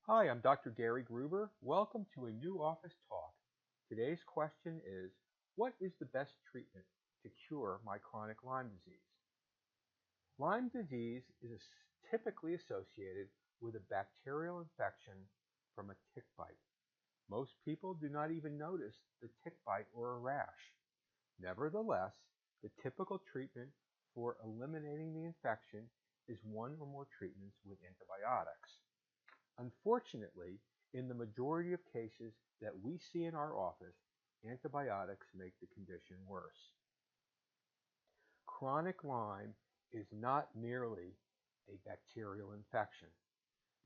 Hi, I'm Dr. Gary Gruber. Welcome to a new office talk. Today's question is, what is the best treatment to cure my chronic Lyme disease? Lyme disease is typically associated with a bacterial infection from a tick bite. Most people do not even notice the tick bite or a rash. Nevertheless, the typical treatment for eliminating the infection is one or more treatments with antibiotics. Unfortunately, in the majority of cases that we see in our office, antibiotics make the condition worse. Chronic Lyme is not merely a bacterial infection.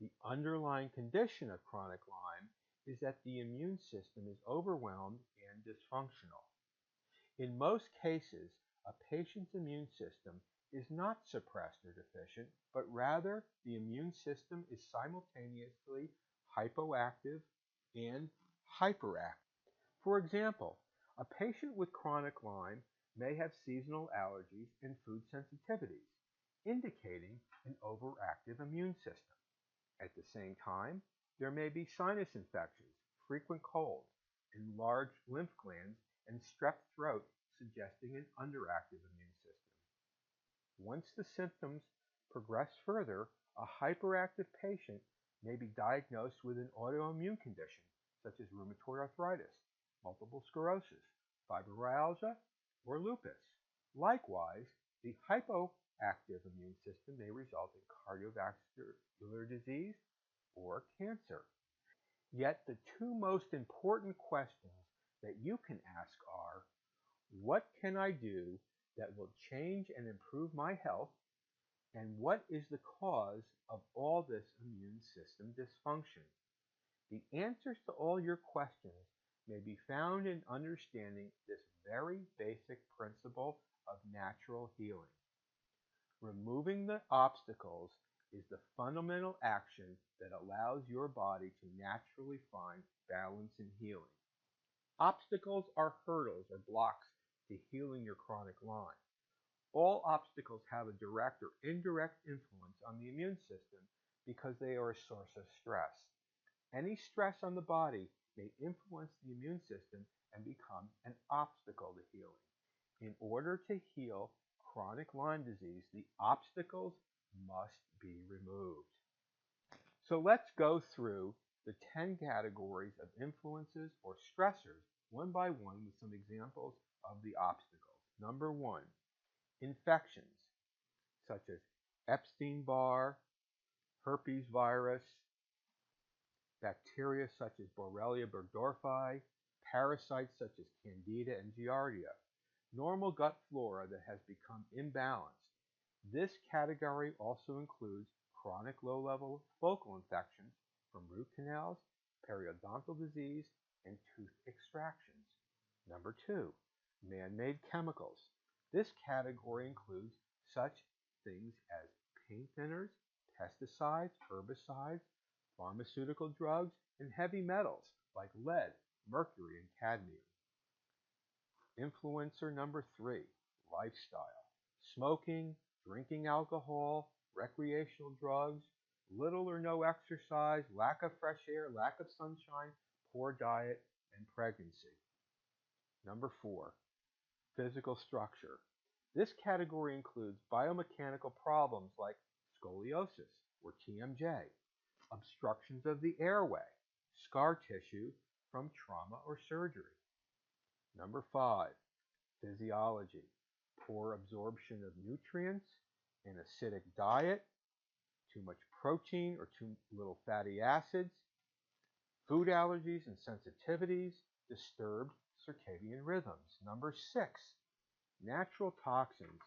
The underlying condition of chronic Lyme is that the immune system is overwhelmed and dysfunctional. In most cases, a patient's immune system is not suppressed or deficient, but rather the immune system is simultaneously hypoactive and hyperactive. For example, a patient with chronic Lyme may have seasonal allergies and food sensitivities, indicating an overactive immune system. At the same time, there may be sinus infections, frequent colds, enlarged lymph glands, and strep throat suggesting an underactive immune system. Once the symptoms progress further, a hyperactive patient may be diagnosed with an autoimmune condition such as rheumatoid arthritis, multiple sclerosis, fibromyalgia, or lupus. Likewise, the hypoactive immune system may result in cardiovascular disease or cancer. Yet the two most important questions that you can ask are, what can I do that will change and improve my health? And what is the cause of all this immune system dysfunction? The answers to all your questions may be found in understanding this very basic principle of natural healing. Removing the obstacles is the fundamental action that allows your body to naturally find balance and healing. Obstacles are hurdles or blocks to healing your chronic Lyme. All obstacles have a direct or indirect influence on the immune system because they are a source of stress. Any stress on the body may influence the immune system and become an obstacle to healing. In order to heal chronic Lyme disease, the obstacles must be removed. So let's go through the 10 categories of influences or stressors one by one with some examples of the obstacles. Number 1, infections such as Epstein-Barr, herpes virus, bacteria such as Borrelia burgdorferi, parasites such as Candida and Giardia, normal gut flora that has become imbalanced. This category also includes chronic low-level focal infections from root canals, periodontal disease, and tooth extractions. Number 2, man-made chemicals. This category includes such things as paint thinners, pesticides, herbicides, pharmaceutical drugs, and heavy metals like lead, mercury, and cadmium. Influencer number 3, lifestyle. Smoking, drinking alcohol, recreational drugs, little or no exercise, lack of fresh air, lack of sunshine, poor diet, and pregnancy. Number 4, physical structure. This category includes biomechanical problems like scoliosis or TMJ, obstructions of the airway, scar tissue from trauma or surgery. Number 5, physiology, poor absorption of nutrients, an acidic diet, too much protein or too little fatty acids, food allergies and sensitivities, disturbed circadian rhythms. Number 6, natural toxins.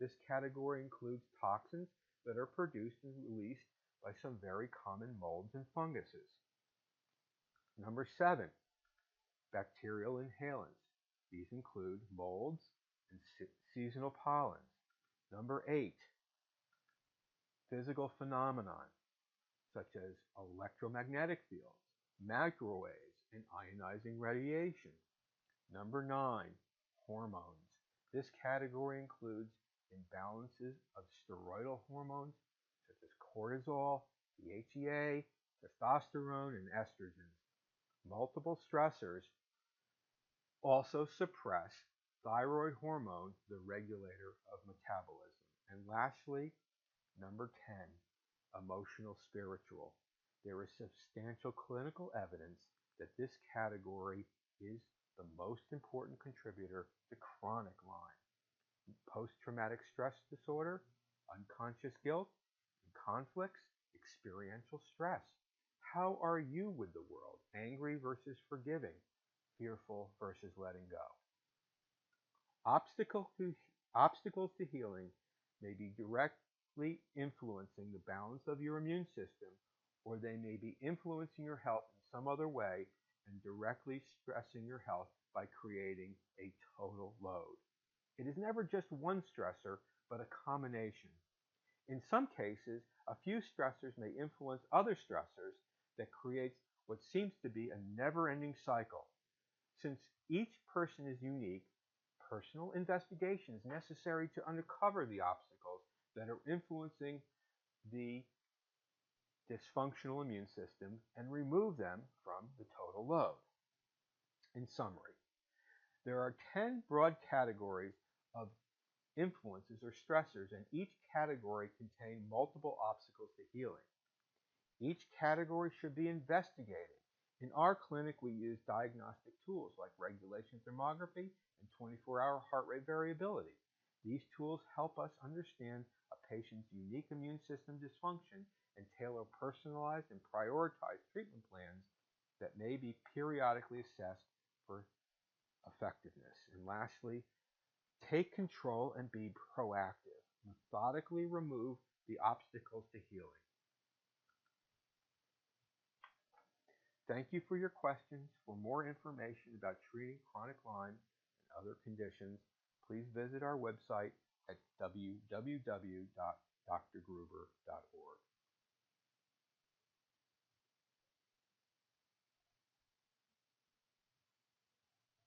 This category includes toxins that are produced and released by some very common molds and funguses. Number 7, bacterial inhalants. These include molds and seasonal pollens. Number 8, physical phenomenon such as electromagnetic fields, microwaves, and ionizing radiation. Number 9, hormones. This category includes imbalances of steroidal hormones such as cortisol, DHEA, testosterone, and estrogens. Multiple stressors also suppress thyroid hormone, the regulator of metabolism. And lastly, number 10, emotional spiritual. There is substantial clinical evidence that this category is the most important contributor to chronic Lyme. Post-traumatic stress disorder, unconscious guilt, conflicts, experiential stress. How are you with the world? Angry versus forgiving, fearful versus letting go. Obstacle to, Obstacles to healing may be directly influencing the balance of your immune system, or they may be influencing your health in some other way and directly stressing your health by creating a total load. It is never just one stressor, but a combination. In some cases, a few stressors may influence other stressors that creates what seems to be a never-ending cycle. Since each person is unique, personal investigation is necessary to uncover the obstacles that are influencing the dysfunctional immune system and remove them from the total load. In summary, there are 10 broad categories of influences or stressors, and each category contains multiple obstacles to healing. Each category should be investigated. In our clinic, we use diagnostic tools like regulation thermography and 24-hour heart rate variability. These tools help us understand a patient's unique immune system dysfunction and tailor personalized and prioritized treatment plans that may be periodically assessed for effectiveness. And lastly, take control and be proactive. Methodically remove the obstacles to healing. Thank you for your questions. For more information about treating chronic Lyme and other conditions, please visit our website at www.drgruber.org.